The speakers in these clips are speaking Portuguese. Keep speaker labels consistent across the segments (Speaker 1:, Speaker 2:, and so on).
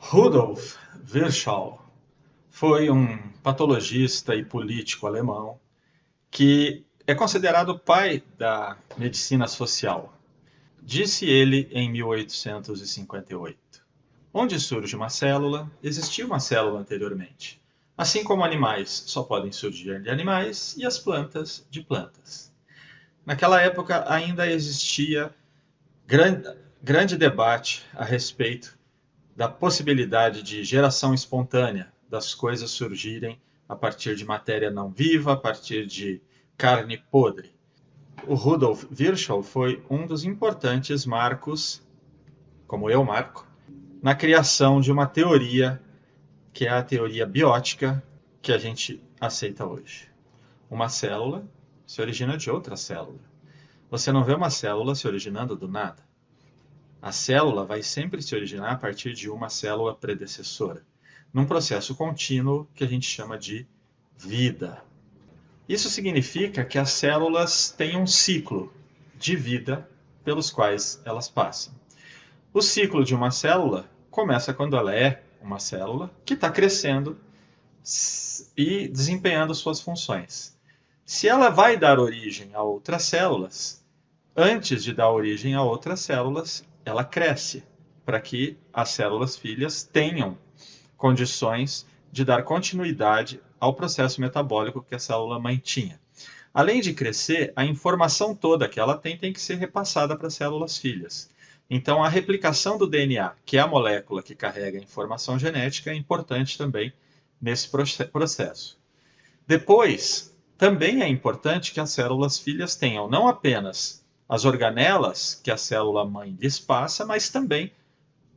Speaker 1: Rudolf Virchow foi um patologista e político alemão que é considerado o pai da medicina social. Disse ele em 1858: onde surge uma célula, existia uma célula anteriormente. Assim como animais só podem surgir de animais e as plantas de plantas. Naquela época ainda existia grande debate a respeito da possibilidade de geração espontânea das coisas surgirem a partir de matéria não viva, a partir de carne podre. O Rudolf Virchow foi um dos importantes marcos, como eu marco, na criação de uma teoria que é a teoria biótica que a gente aceita hoje. Uma célula se origina de outra célula. Você não vê uma célula se originando do nada. A célula vai sempre se originar a partir de uma célula predecessora, num processo contínuo que a gente chama de vida. Isso significa que as células têm um ciclo de vida pelos quais elas passam. O ciclo de uma célula começa quando ela é uma célula que está crescendo e desempenhando suas funções. Se ela vai dar origem a outras células, antes de dar origem a outras células, ela cresce para que as células filhas tenham condições de dar continuidade ao processo metabólico que a célula mãe tinha. Além de crescer, a informação toda que ela tem que ser repassada para as células filhas. Então, a replicação do DNA, que é a molécula que carrega a informação genética, é importante também nesse processo. Depois, também é importante que as células filhas tenham não apenas as organelas que a célula mãe lhes passa, mas também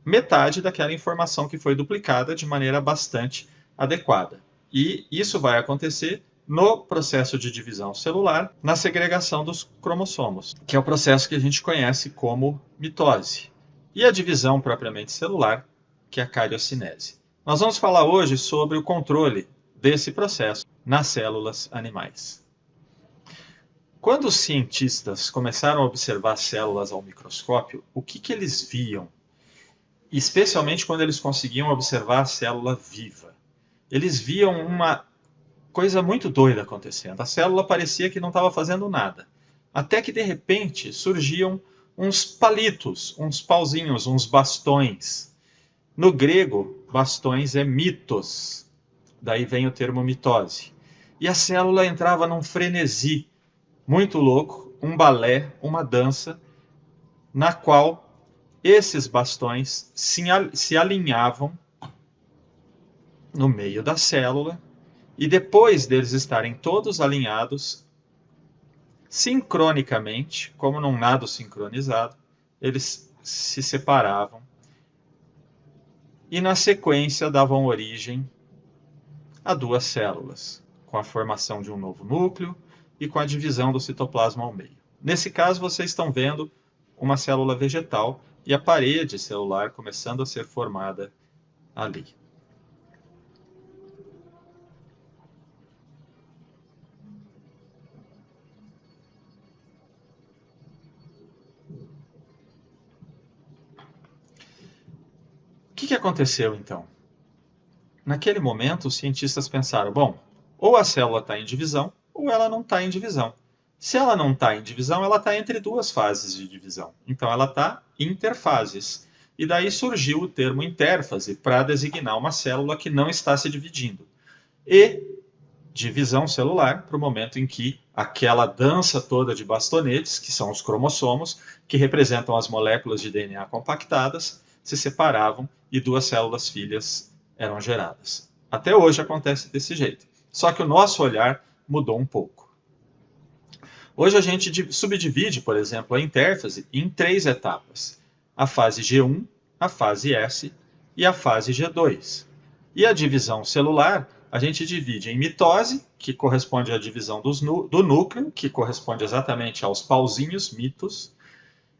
Speaker 1: metade daquela informação que foi duplicada de maneira bastante adequada. E isso vai acontecer no processo de divisão celular, na segregação dos cromossomos, que é o processo que a gente conhece como mitose. E a divisão propriamente celular, que é a cariocinese. Nós vamos falar hoje sobre o controle desse processo nas células animais. Quando os cientistas começaram a observar células ao microscópio, o que eles viam? Especialmente quando eles conseguiam observar a célula viva. Eles viam uma coisa muito doida acontecendo. A célula parecia que não estava fazendo nada. Até que, de repente, surgiam uns palitos, uns pauzinhos, uns bastões. No grego, bastões é mitos. Daí vem o termo mitose. E a célula entrava num frenesi muito louco, um balé, uma dança, na qual esses bastões se alinhavam no meio da célula e depois deles estarem todos alinhados, sincronicamente, como num nado sincronizado, eles se separavam e na sequência davam origem a duas células, com a formação de um novo núcleo e com a divisão do citoplasma ao meio. Nesse caso, vocês estão vendo uma célula vegetal e a parede celular começando a ser formada ali. O que aconteceu então? Naquele momento, os cientistas pensaram, bom, ou a célula está em divisão, ou ela não está em divisão. Se ela não está em divisão, ela está entre duas fases de divisão. Então, ela está interfases. E daí surgiu o termo intérfase para designar uma célula que não está se dividindo. E divisão celular para o momento em que aquela dança toda de bastonetes, que são os cromossomos, que representam as moléculas de DNA compactadas, se separavam e duas células filhas eram geradas. Até hoje acontece desse jeito. Só que o nosso olhar mudou um pouco. Hoje a gente subdivide, por exemplo, a intérfase em três etapas. A fase G1, a fase S e a fase G2. E a divisão celular a gente divide em mitose, que corresponde à divisão do núcleo, que corresponde exatamente aos pauzinhos, mitos,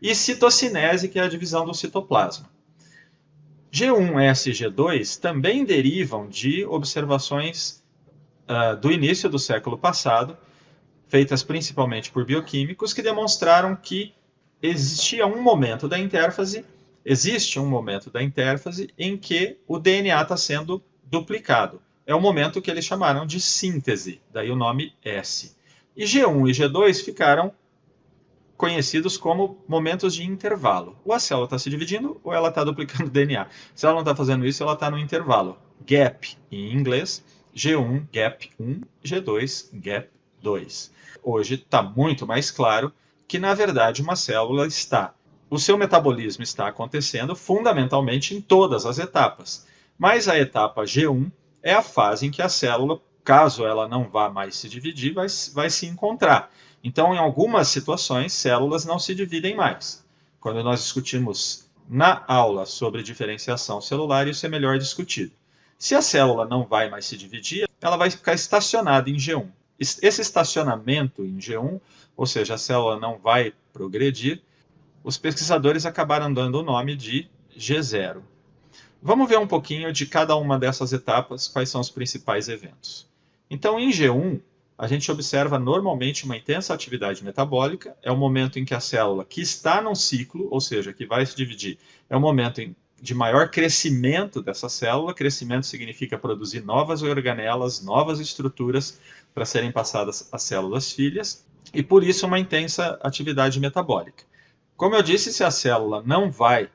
Speaker 1: e citocinese, que é a divisão do citoplasma. G1, S e G2 também derivam de observações do início do século passado, feitas principalmente por bioquímicos, que demonstraram que existia um momento da intérfase Existe um momento da intérfase em que o DNA está sendo duplicado. É o momento que eles chamaram de síntese, daí o nome S. E G1 e G2 ficaram conhecidos como momentos de intervalo. Ou a célula está se dividindo ou ela está duplicando o DNA. Se ela não está fazendo isso, ela está no intervalo. Gap em inglês, G1, gap 1, G2, gap 2. Hoje está muito mais claro que, na verdade, uma célula está... O seu metabolismo está acontecendo fundamentalmente em todas as etapas. Mas a etapa G1 é a fase em que a célula, caso ela não vá mais se dividir, vai se encontrar. Então, em algumas situações, células não se dividem mais. Quando nós discutimos na aula sobre diferenciação celular, isso é melhor discutido. Se a célula não vai mais se dividir, ela vai ficar estacionada em G1. Esse estacionamento em G1, ou seja, a célula não vai progredir, os pesquisadores acabaram dando o nome de G0. Vamos ver um pouquinho de cada uma dessas etapas, quais são os principais eventos. Então, em G1, a gente observa normalmente uma intensa atividade metabólica, é o momento em que a célula que está num ciclo, ou seja, que vai se dividir, é o momento de maior crescimento dessa célula. Crescimento significa produzir novas organelas, novas estruturas para serem passadas às células filhas, e por isso uma intensa atividade metabólica. Como eu disse, se a célula não vai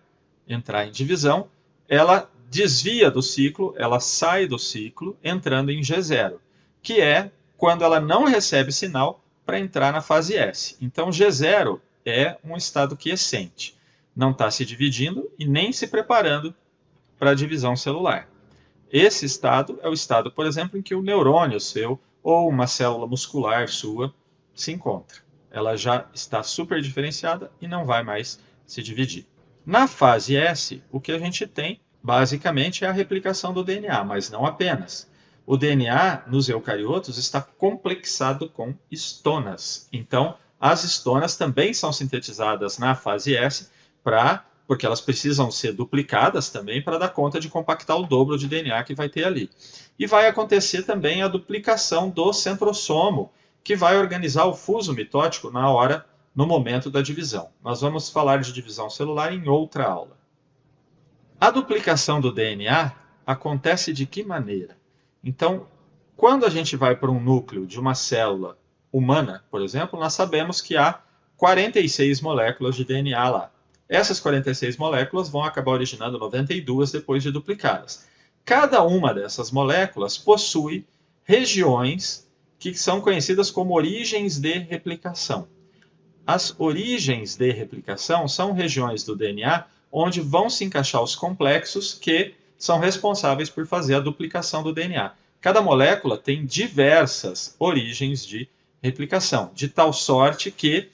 Speaker 1: entrar em divisão, ela desvia do ciclo, ela sai do ciclo, entrando em G0, que é quando ela não recebe sinal para entrar na fase S. Então, G0 é um estado quiescente. Não está se dividindo e nem se preparando para a divisão celular. Esse estado é o estado, por exemplo, em que o neurônio seu ou uma célula muscular sua se encontra. Ela já está super diferenciada e não vai mais se dividir. Na fase S, o que a gente tem, basicamente, é a replicação do DNA, mas não apenas. O DNA nos eucariotos está complexado com estonas. Então, as estonas também são sintetizadas na fase S, porque elas precisam ser duplicadas também para dar conta de compactar o dobro de DNA que vai ter ali. E vai acontecer também a duplicação do centrosomo, que vai organizar o fuso mitótico no momento da divisão. Nós vamos falar de divisão celular em outra aula. A duplicação do DNA acontece de que maneira? Então, quando a gente vai para um núcleo de uma célula humana, por exemplo, nós sabemos que há 46 moléculas de DNA lá. Essas 46 moléculas vão acabar originando 92 depois de duplicadas. Cada uma dessas moléculas possui regiões que são conhecidas como origens de replicação. As origens de replicação são regiões do DNA onde vão se encaixar os complexos que são responsáveis por fazer a duplicação do DNA. Cada molécula tem diversas origens de replicação, de tal sorte que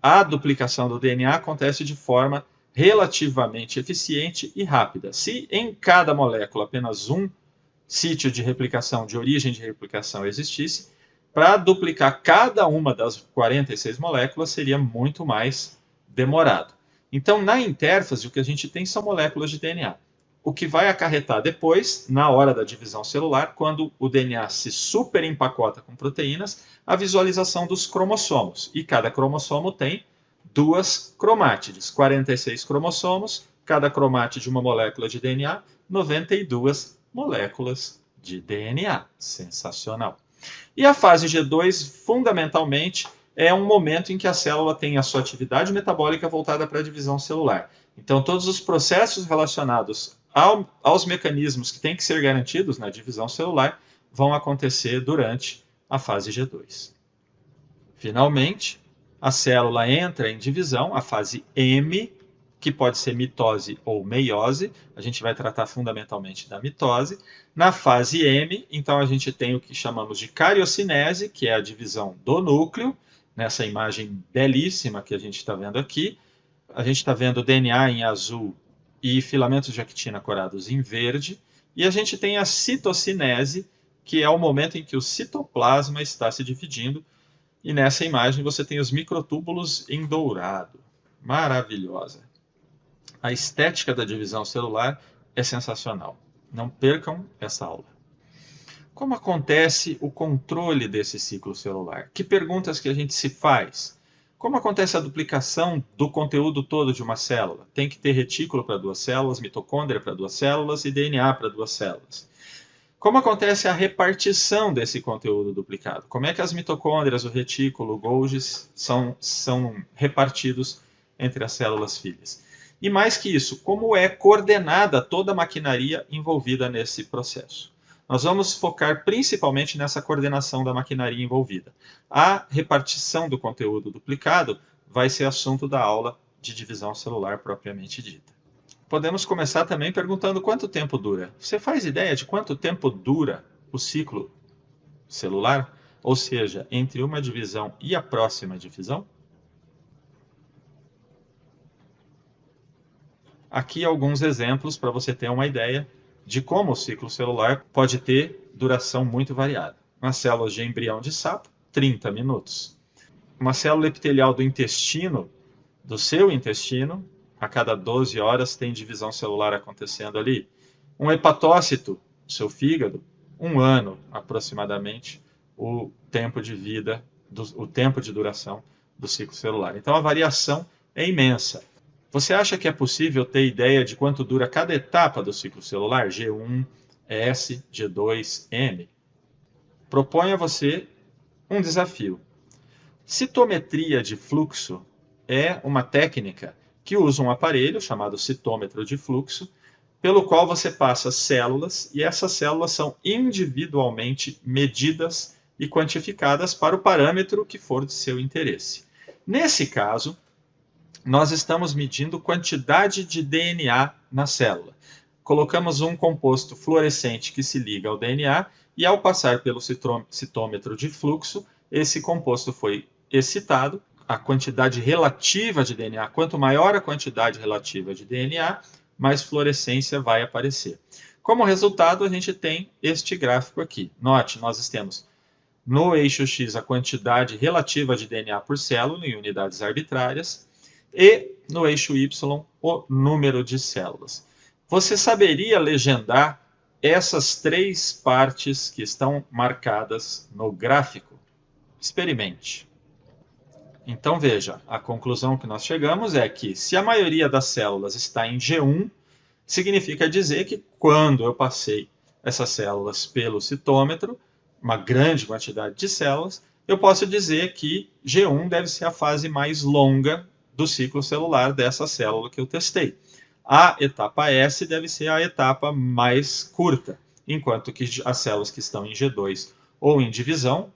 Speaker 1: a duplicação do DNA acontece de forma relativamente eficiente e rápida. Se em cada molécula apenas um sítio de replicação, de origem de replicação existisse, para duplicar cada uma das 46 moléculas seria muito mais demorado. Então, na intérfase, o que a gente tem são moléculas de DNA. O que vai acarretar depois, na hora da divisão celular, quando o DNA se superempacota com proteínas, a visualização dos cromossomos. E cada cromossomo tem 2 cromátides, 46 cromossomos, cada cromátide uma molécula de DNA, 92 moléculas de DNA. Sensacional. E a fase G2, fundamentalmente, é um momento em que a célula tem a sua atividade metabólica voltada para a divisão celular. Então, todos os processos relacionados aos mecanismos que têm que ser garantidos na divisão celular vão acontecer durante a fase G2. Finalmente, a célula entra em divisão, a fase M, que pode ser mitose ou meiose. A gente vai tratar fundamentalmente da mitose. Na fase M, então, a gente tem o que chamamos de cariocinese, que é a divisão do núcleo, nessa imagem belíssima que a gente está vendo aqui. A gente está vendo DNA em azul e filamentos de actina corados em verde. E a gente tem a citocinese, que é o momento em que o citoplasma está se dividindo. E nessa imagem você tem os microtúbulos em dourado. Maravilhosa. A estética da divisão celular é sensacional. Não percam essa aula. Como acontece o controle desse ciclo celular? Que perguntas que a gente se faz? Como acontece a duplicação do conteúdo todo de uma célula? Tem que ter retículo para 2 células, mitocôndria para 2 células e DNA para 2 células. Como acontece a repartição desse conteúdo duplicado? Como é que as mitocôndrias, o retículo, o Golgi são repartidos entre as células filhas? E mais que isso, como é coordenada toda a maquinaria envolvida nesse processo? Nós vamos focar principalmente nessa coordenação da maquinaria envolvida. A repartição do conteúdo duplicado vai ser assunto da aula de divisão celular propriamente dita. Podemos começar também perguntando quanto tempo dura. Você faz ideia de quanto tempo dura o ciclo celular? Ou seja, entre uma divisão e a próxima divisão? Aqui alguns exemplos para você ter uma ideia de como o ciclo celular pode ter duração muito variada. Uma célula de embrião de sapo, 30 minutos. Uma célula epitelial do intestino, do seu intestino, a cada 12 horas tem divisão celular acontecendo ali. Um hepatócito, seu fígado, 1 ano aproximadamente, o tempo de vida, o tempo de duração do ciclo celular. Então a variação é imensa. Você acha que é possível ter ideia de quanto dura cada etapa do ciclo celular? G1, S, G2, M? Proponho a você um desafio. Citometria de fluxo é uma técnica que usa um aparelho chamado citômetro de fluxo, pelo qual você passa células e essas células são individualmente medidas e quantificadas para o parâmetro que for de seu interesse. Nesse caso, nós estamos medindo quantidade de DNA na célula. Colocamos um composto fluorescente que se liga ao DNA e ao passar pelo citômetro de fluxo, esse composto foi excitado, a quantidade relativa de DNA, quanto maior a quantidade relativa de DNA, mais fluorescência vai aparecer. Como resultado, a gente tem este gráfico aqui. Note, nós temos no eixo X a quantidade relativa de DNA por célula em unidades arbitrárias e no eixo Y o número de células. Você saberia legendar essas 3 partes que estão marcadas no gráfico? Experimente. Então veja, a conclusão que nós chegamos é que se a maioria das células está em G1, significa dizer que quando eu passei essas células pelo citômetro, uma grande quantidade de células, eu posso dizer que G1 deve ser a fase mais longa do ciclo celular dessa célula que eu testei. A etapa S deve ser a etapa mais curta, enquanto que as células que estão em G2 ou em divisão,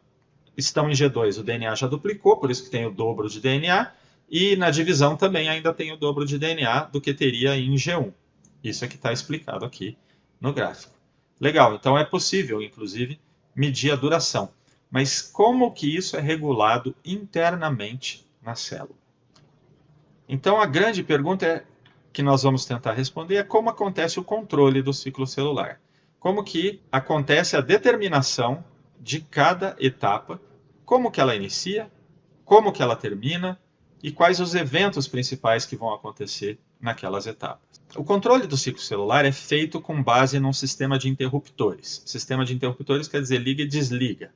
Speaker 1: estão em G2, o DNA já duplicou, por isso que tem o dobro de DNA, e na divisão também ainda tem o dobro de DNA do que teria em G1. Isso é que está explicado aqui no gráfico. Legal, então é possível, inclusive, medir a duração. Mas como que isso é regulado internamente na célula? Então a grande pergunta que nós vamos tentar responder é como acontece o controle do ciclo celular. Como que acontece a determinação de cada etapa, como que ela inicia, como que ela termina e quais os eventos principais que vão acontecer naquelas etapas. O controle do ciclo celular é feito com base num sistema de interruptores. Sistema de interruptores quer dizer liga e desliga.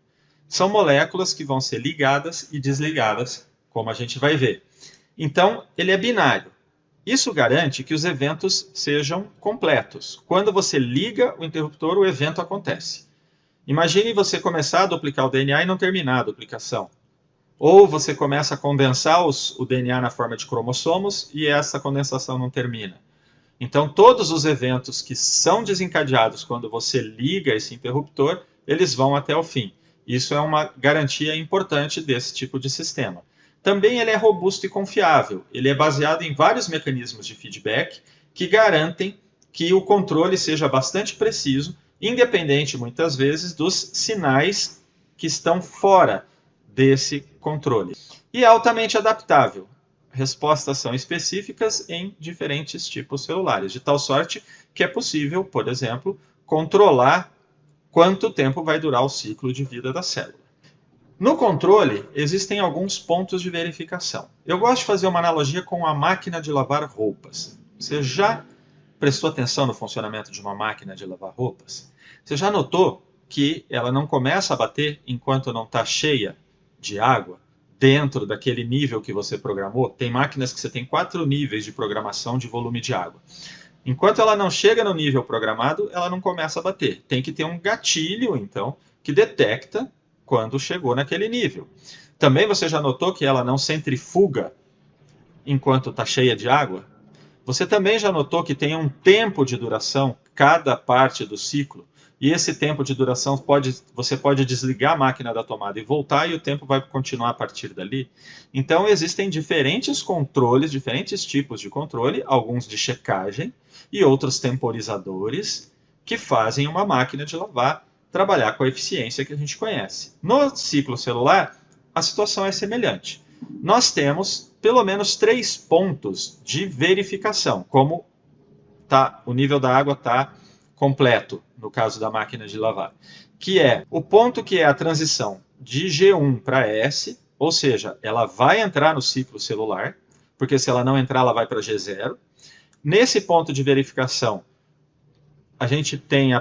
Speaker 1: São moléculas que vão ser ligadas e desligadas, como a gente vai ver. Então, ele é binário. Isso garante que os eventos sejam completos. Quando você liga o interruptor, o evento acontece. Imagine você começar a duplicar o DNA e não terminar a duplicação. Ou você começa a condensar o DNA na forma de cromossomos e essa condensação não termina. Então, todos os eventos que são desencadeados quando você liga esse interruptor, eles vão até o fim. Isso é uma garantia importante desse tipo de sistema. Também ele é robusto e confiável. Ele é baseado em vários mecanismos de feedback que garantem que o controle seja bastante preciso, independente, muitas vezes, dos sinais que estão fora desse controle. E é altamente adaptável. Respostas são específicas em diferentes tipos celulares, de tal sorte que é possível, por exemplo, controlar quanto tempo vai durar o ciclo de vida da célula. No controle, existem alguns pontos de verificação. Eu gosto de fazer uma analogia com a máquina de lavar roupas. Você já prestou atenção no funcionamento de uma máquina de lavar roupas? Você já notou que ela não começa a bater enquanto não está cheia de água dentro daquele nível que você programou. Tem máquinas que você tem 4 níveis de programação de volume de água. Enquanto ela não chega no nível programado, ela não começa a bater. Tem que ter um gatilho, então, que detecta quando chegou naquele nível. Também você já notou que ela não centrifuga enquanto está cheia de água? Você também já notou que tem um tempo de duração cada parte do ciclo? E esse tempo de duração você pode desligar a máquina da tomada e voltar, e o tempo vai continuar a partir dali. Então existem diferentes controles, diferentes tipos de controle, alguns de checagem e outros temporizadores, que fazem uma máquina de lavar trabalhar com a eficiência que a gente conhece. No ciclo celular, a situação é semelhante. Nós temos pelo menos 3 pontos de verificação, como o nível da água está completo, no caso da máquina de lavar, que é o ponto que é a transição de G1 para S, ou seja, ela vai entrar no ciclo celular, porque se ela não entrar, ela vai para G0. Nesse ponto de verificação, a gente tem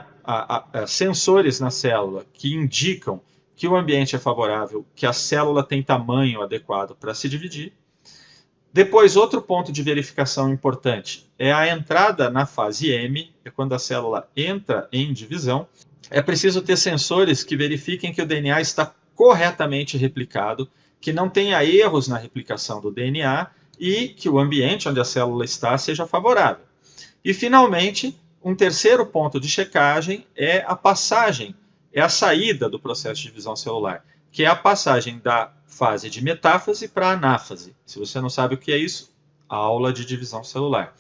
Speaker 1: sensores na célula que indicam que o ambiente é favorável, que a célula tem tamanho adequado para se dividir. Depois, outro ponto de verificação importante é a entrada na fase M, é quando a célula entra em divisão. É preciso ter sensores que verifiquem que o DNA está corretamente replicado, que não tenha erros na replicação do DNA e que o ambiente onde a célula está seja favorável. E, finalmente, um terceiro ponto de checagem é a passagem, é a saída do processo de divisão celular, que é a passagem da fase de metáfase para anáfase. Se você não sabe o que é isso, aula de divisão celular.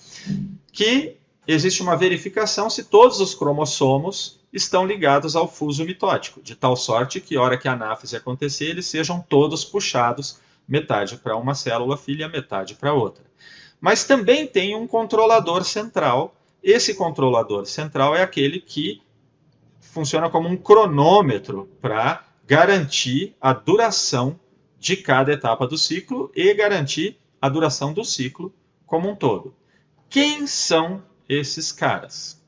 Speaker 1: Que existe uma verificação se todos os cromossomos estão ligados ao fuso mitótico, de tal sorte que, na hora que a anáfase acontecer, eles sejam todos puxados, metade para uma célula filha, metade para outra. Mas também tem um controlador central. Esse controlador central é aquele que funciona como um cronômetro para garantir a duração de cada etapa do ciclo e garantir a duração do ciclo como um todo. Quem são esses caras?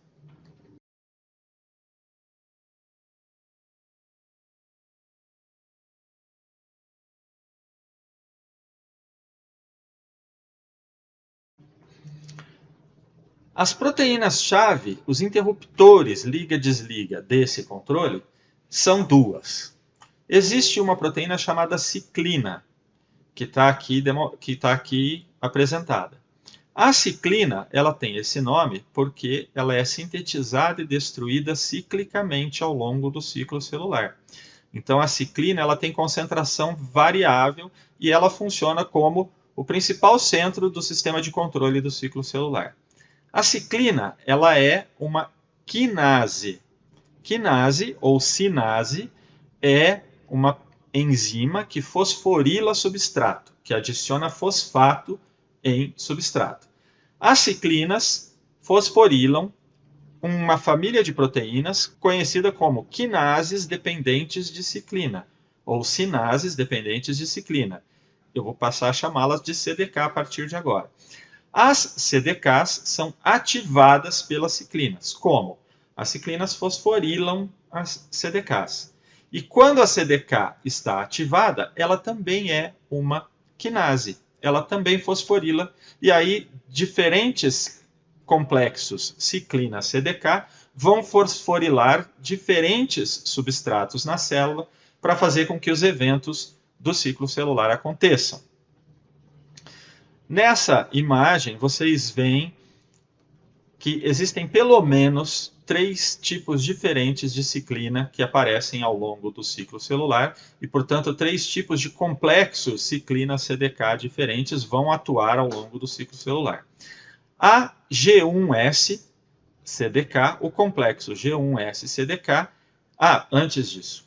Speaker 1: As proteínas-chave, os interruptores liga-desliga desse controle, são 2. Existe uma proteína chamada ciclina, que está aqui apresentada. A ciclina, ela tem esse nome porque ela é sintetizada e destruída ciclicamente ao longo do ciclo celular. Então, a ciclina ela tem concentração variável e ela funciona como o principal centro do sistema de controle do ciclo celular. A ciclina ela é uma quinase. Quinase ou cinase é uma enzima que fosforila substrato, que adiciona fosfato em substrato. As ciclinas fosforilam uma família de proteínas conhecida como quinases dependentes de ciclina, ou cinases dependentes de ciclina. Eu vou passar a chamá-las de CDK a partir de agora. As CDKs são ativadas pelas ciclinas. Como? As ciclinas fosforilam as CDKs. E quando a CDK está ativada, ela também é uma quinase. Ela também fosforila. E aí, diferentes complexos ciclina-CDK vão fosforilar diferentes substratos na célula para fazer com que os eventos do ciclo celular aconteçam. Nessa imagem, vocês veem que existem pelo menos 3 tipos diferentes de ciclina que aparecem ao longo do ciclo celular e, portanto, 3 tipos de complexos ciclina-CDK diferentes vão atuar ao longo do ciclo celular. A G1S CDK, o complexo G1S CDK. Antes disso,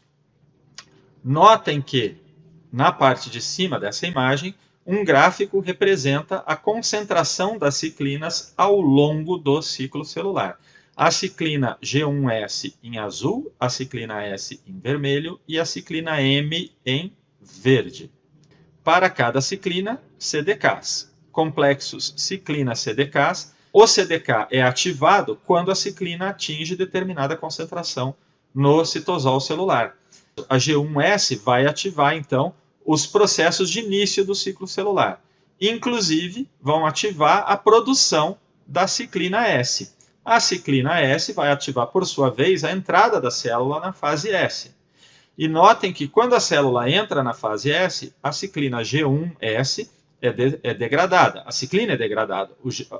Speaker 1: notem que na parte de cima dessa imagem, um gráfico representa a concentração das ciclinas ao longo do ciclo celular. A ciclina G1S em azul, a ciclina S em vermelho e a ciclina M em verde. Para cada ciclina, CDKs. Complexos ciclina-CDKs. O CDK é ativado quando a ciclina atinge determinada concentração no citosol celular. A G1S vai ativar, então, os processos de início do ciclo celular. Inclusive, vão ativar a produção da ciclina S. A ciclina S vai ativar, por sua vez, a entrada da célula na fase S. E notem que quando a célula entra na fase S, a ciclina G1S é degradada. A ciclina é degradada,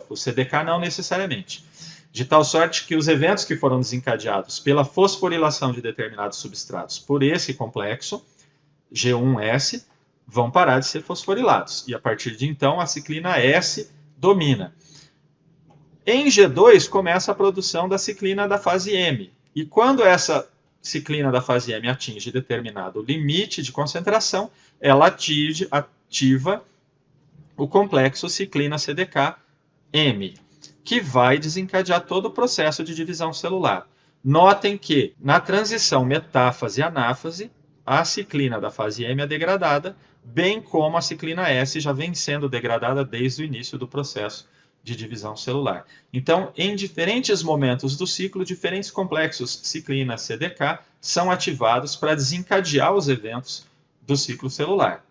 Speaker 1: o CDK não necessariamente. De tal sorte que os eventos que foram desencadeados pela fosforilação de determinados substratos por esse complexo, G1S, vão parar de ser fosforilados. E a partir de então, a ciclina S domina. Em G2, começa a produção da ciclina da fase M. E quando essa ciclina da fase M atinge determinado limite de concentração, ela ativa o complexo ciclina-CDK-M, que vai desencadear todo o processo de divisão celular. Notem que, na transição metáfase-anáfase, a ciclina da fase M é degradada, bem como a ciclina S já vem sendo degradada desde o início do processo de divisão celular. Então, em diferentes momentos do ciclo, diferentes complexos ciclina-CDK são ativados para desencadear os eventos do ciclo celular.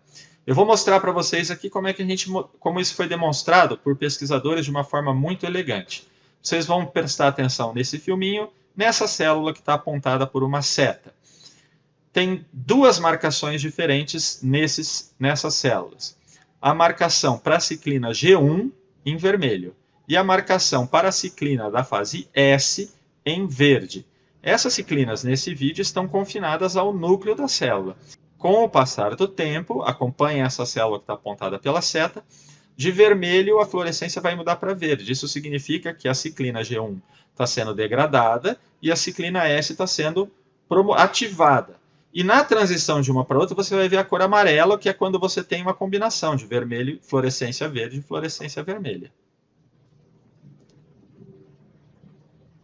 Speaker 1: Eu vou mostrar para vocês aqui como isso foi demonstrado por pesquisadores de uma forma muito elegante. Vocês vão prestar atenção nesse filminho, nessa célula que está apontada por uma seta. Tem duas marcações diferentes nessas células. A marcação para a ciclina G1 em vermelho e a marcação para a ciclina da fase S em verde. Essas ciclinas nesse vídeo estão confinadas ao núcleo da célula. Com o passar do tempo, acompanhe essa célula que está apontada pela seta, de vermelho a fluorescência vai mudar para verde. Isso significa que a ciclina G1 está sendo degradada e a ciclina S está sendo ativada. E na transição de uma para outra, você vai ver a cor amarela, que é quando você tem uma combinação de vermelho, fluorescência verde e fluorescência vermelha.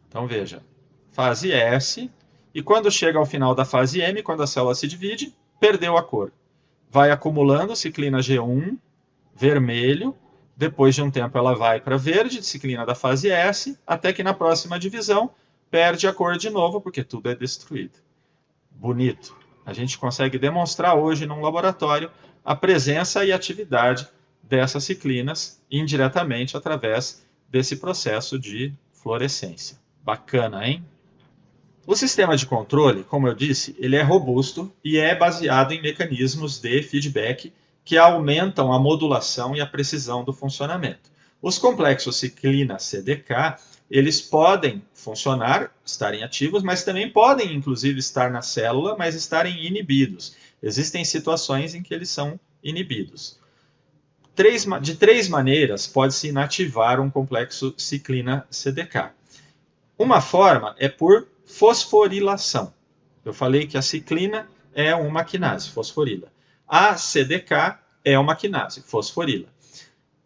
Speaker 1: Então veja, fase S, e quando chega ao final da fase M, quando a célula se divide, perdeu a cor. Vai acumulando ciclina G1, vermelho, depois de um tempo ela vai para verde, ciclina da fase S, até que na próxima divisão perde a cor de novo, porque tudo é destruído. Bonito. A gente consegue demonstrar hoje num laboratório a presença e atividade dessas ciclinas indiretamente através desse processo de fluorescência. Bacana, hein? O sistema de controle, como eu disse, ele é robusto e é baseado em mecanismos de feedback que aumentam a modulação e a precisão do funcionamento. Os complexos ciclina-CDK, eles podem funcionar, estarem ativos, mas também podem, inclusive, estar na célula, mas estarem inibidos. Existem situações em que eles são inibidos. De três maneiras pode-se inativar um complexo ciclina-CDK. Uma forma é por fosforilação. Eu falei que a ciclina é uma quinase, fosforila. A CDK é uma quinase, fosforila.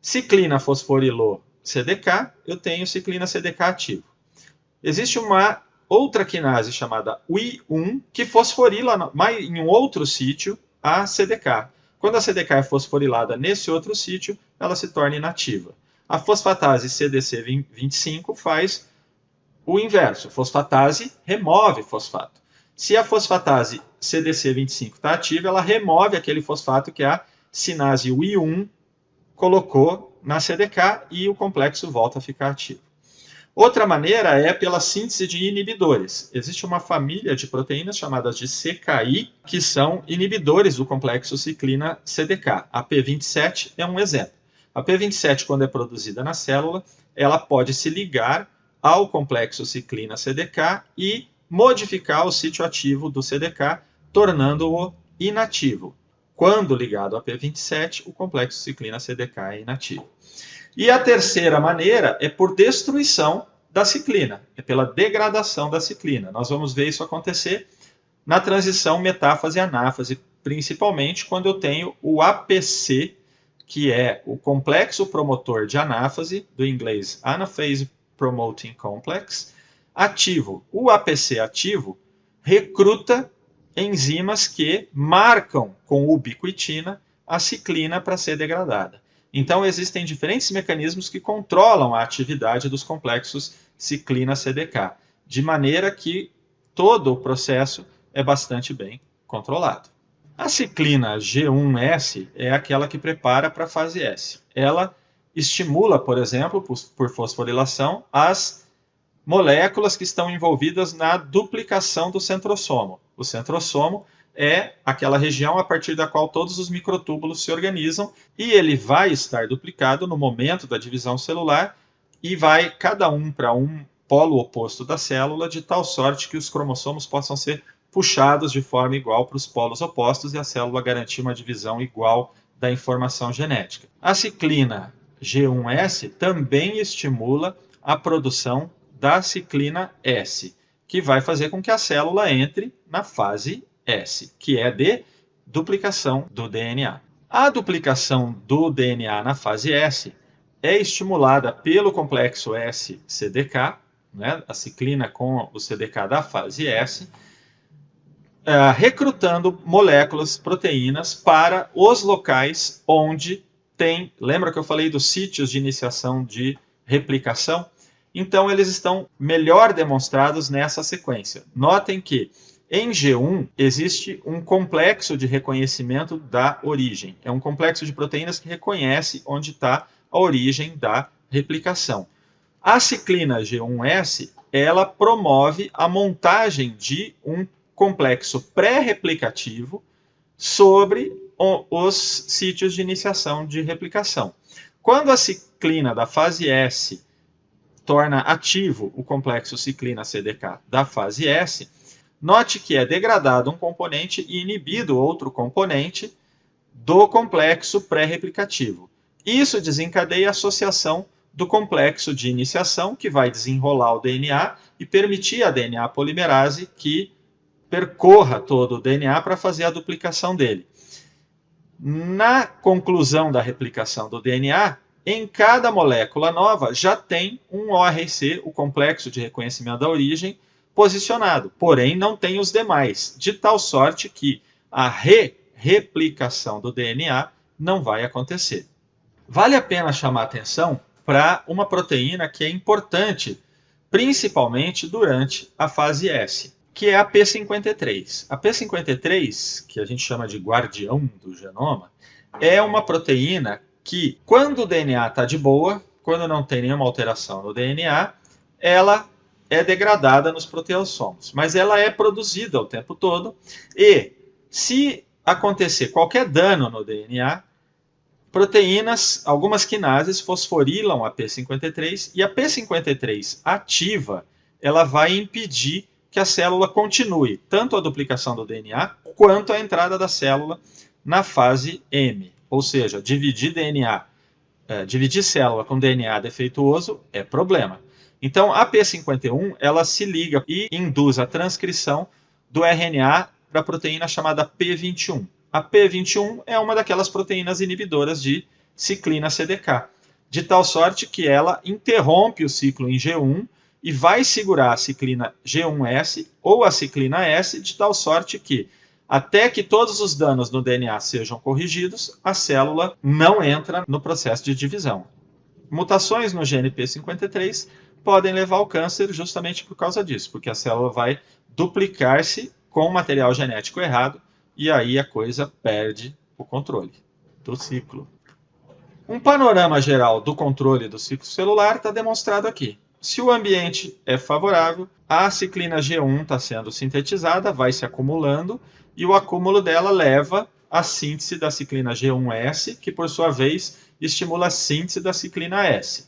Speaker 1: Ciclina fosforilou CDK, eu tenho ciclina CDK ativo. Existe uma outra quinase chamada Ui1 que fosforila em um outro sítio a CDK. Quando a CDK é fosforilada nesse outro sítio, ela se torna inativa. A fosfatase CDC25 faz o inverso. Fosfatase remove fosfato. Se a fosfatase CDC25 está ativa, ela remove aquele fosfato que a sinase Ui1 colocou na CDK e o complexo volta a ficar ativo. Outra maneira é pela síntese de inibidores. Existe uma família de proteínas chamadas de CKI, que são inibidores do complexo ciclina-CDK. A P27 é um exemplo. A P27, quando é produzida na célula, ela pode se ligar ao complexo ciclina-CDK e modificar o sítio ativo do CDK, tornando-o inativo. Quando ligado a P27, o complexo ciclina-CDK é inativo. E a terceira maneira é por destruição da ciclina, é pela degradação da ciclina. Nós vamos ver isso acontecer na transição metáfase-anáfase, principalmente quando eu tenho o APC, que é o complexo promotor de anáfase, do inglês Anaphase Promoting Complex, ativo. O APC ativo recruta enzimas que marcam com ubiquitina a ciclina para ser degradada. Então, existem diferentes mecanismos que controlam a atividade dos complexos ciclina-CDK, de maneira que todo o processo é bastante bem controlado. A ciclina G1S é aquela que prepara para a fase S. Ela estimula, por exemplo, por fosforilação, as moléculas que estão envolvidas na duplicação do centrosomo. O centrosomo é aquela região a partir da qual todos os microtúbulos se organizam e ele vai estar duplicado no momento da divisão celular e vai cada um para um polo oposto da célula, de tal sorte que os cromossomos possam ser puxados de forma igual para os polos opostos e a célula garantir uma divisão igual da informação genética. A ciclina G1S também estimula a produção da ciclina S, que vai fazer com que a célula entre na fase S, que é de duplicação do DNA. A duplicação do DNA na fase S é estimulada pelo complexo S-CDK, né, a ciclina com o CDK da fase S, recrutando moléculas, proteínas, para os locais onde tem... Lembra que eu falei dos sítios de iniciação de replicação? Então, eles estão melhor demonstrados nessa sequência. Notem que em G1 existe um complexo de reconhecimento da origem. É um complexo de proteínas que reconhece onde está a origem da replicação. A ciclina G1S, ela promove a montagem de um complexo pré-replicativo sobre os sítios de iniciação de replicação. Quando a ciclina da fase S torna ativo o complexo ciclina-CDK da fase S, note que é degradado um componente e inibido outro componente do complexo pré-replicativo. Isso desencadeia a associação do complexo de iniciação, que vai desenrolar o DNA e permitir à DNA polimerase que percorra todo o DNA para fazer a duplicação dele. Na conclusão da replicação do DNA, em cada molécula nova já tem um ORC, o complexo de reconhecimento da origem, posicionado, porém não tem os demais, de tal sorte que a replicação do DNA não vai acontecer. Vale a pena chamar a atenção para uma proteína que é importante, principalmente durante a fase S, que é a P53. A P53, que a gente chama de guardião do genoma, é uma proteína que, quando o DNA está de boa, quando não tem nenhuma alteração no DNA, ela é degradada nos proteossomos, mas ela é produzida o tempo todo e, se acontecer qualquer dano no DNA, proteínas, algumas quinases fosforilam a P53 e a P53 ativa, ela vai impedir que a célula continue tanto a duplicação do DNA quanto a entrada da célula na fase M. Ou seja, dividir célula com DNA defeituoso é problema. Então, a P51 ela se liga e induz a transcrição do RNA para a proteína chamada P21. A P21 é uma daquelas proteínas inibidoras de ciclina CDK, de tal sorte que ela interrompe o ciclo em G1 e vai segurar a ciclina G1S ou a ciclina S, de tal sorte que, até que todos os danos no DNA sejam corrigidos, a célula não entra no processo de divisão. Mutações no gene P53 podem levar ao câncer justamente por causa disso, porque a célula vai duplicar-se com material genético errado e aí a coisa perde o controle do ciclo. Um panorama geral do controle do ciclo celular está demonstrado aqui. Se o ambiente é favorável, a ciclina G1 está sendo sintetizada, vai se acumulando, e o acúmulo dela leva à síntese da ciclina G1S, que por sua vez estimula a síntese da ciclina S.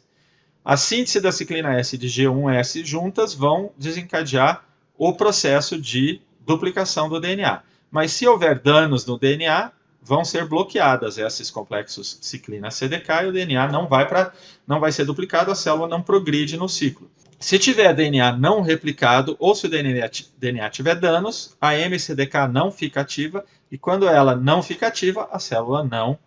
Speaker 1: A síntese da ciclina S e de G1S juntas vão desencadear o processo de duplicação do DNA. Mas se houver danos no DNA, vão ser bloqueadas esses complexos ciclina-CDK e o DNA não vai ser duplicado, a célula não progride no ciclo. Se tiver DNA não replicado ou se o DNA tiver danos, a MCDK não fica ativa e quando ela não fica ativa, a célula não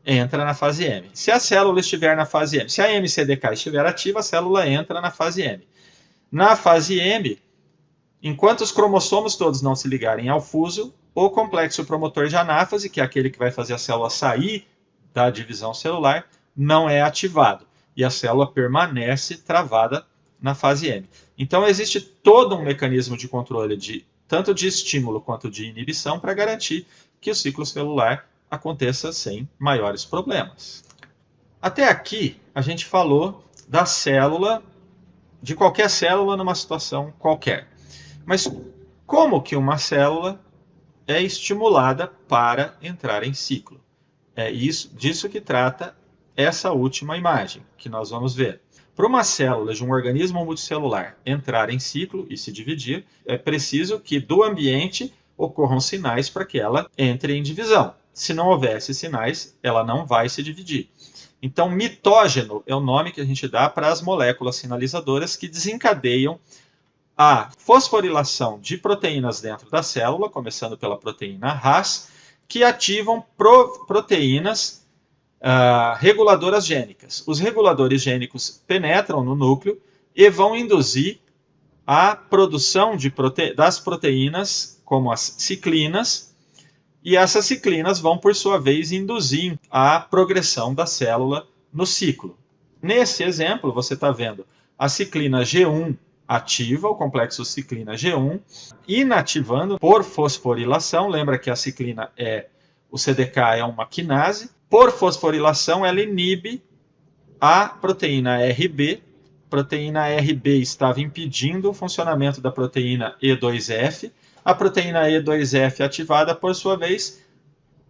Speaker 1: entra na fase M. Se a célula estiver na fase M, se a MCDK estiver ativa, a célula entra na fase M. Na fase M, enquanto os cromossomos todos não se ligarem ao fuso, o complexo promotor de anáfase, que é aquele que vai fazer a célula sair da divisão celular, não é ativado e a célula permanece travada na fase M. Então existe todo um mecanismo de controle tanto de estímulo quanto de inibição para garantir que o ciclo celular aconteça sem maiores problemas. Até aqui, a gente falou da célula, de qualquer célula numa situação qualquer. Mas como que uma célula é estimulada para entrar em ciclo? É disso que trata essa última imagem que nós vamos ver. Para uma célula de um organismo multicelular entrar em ciclo e se dividir, é preciso que do ambiente ocorram sinais para que ela entre em divisão. Se não houver esses sinais, ela não vai se dividir. Então, mitógeno é o nome que a gente dá para as moléculas sinalizadoras que desencadeiam a fosforilação de proteínas dentro da célula, começando pela proteína Ras, que ativam proteínas reguladoras gênicas. Os reguladores gênicos penetram no núcleo e vão induzir a produção das proteínas, como as ciclinas, e essas ciclinas vão, por sua vez, induzir a progressão da célula no ciclo. Nesse exemplo, você está vendo a ciclina G1 ativa, o complexo ciclina G1, inativando por fosforilação. Lembra que a ciclina o CDK é uma quinase. Por fosforilação, ela inibe a proteína RB. A proteína RB estava impedindo o funcionamento da proteína E2F. A proteína E2F ativada, por sua vez,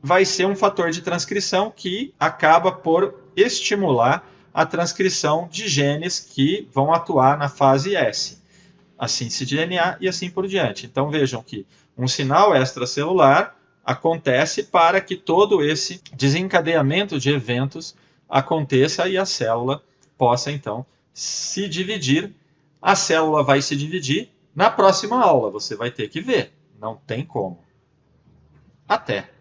Speaker 1: vai ser um fator de transcrição que acaba por estimular a transcrição de genes que vão atuar na fase S, a síntese de DNA e assim por diante. Então vejam que um sinal extracelular acontece para que todo esse desencadeamento de eventos aconteça e a célula possa então se dividir. A célula vai se dividir. Na próxima aula você vai ter que ver, não tem como. Até!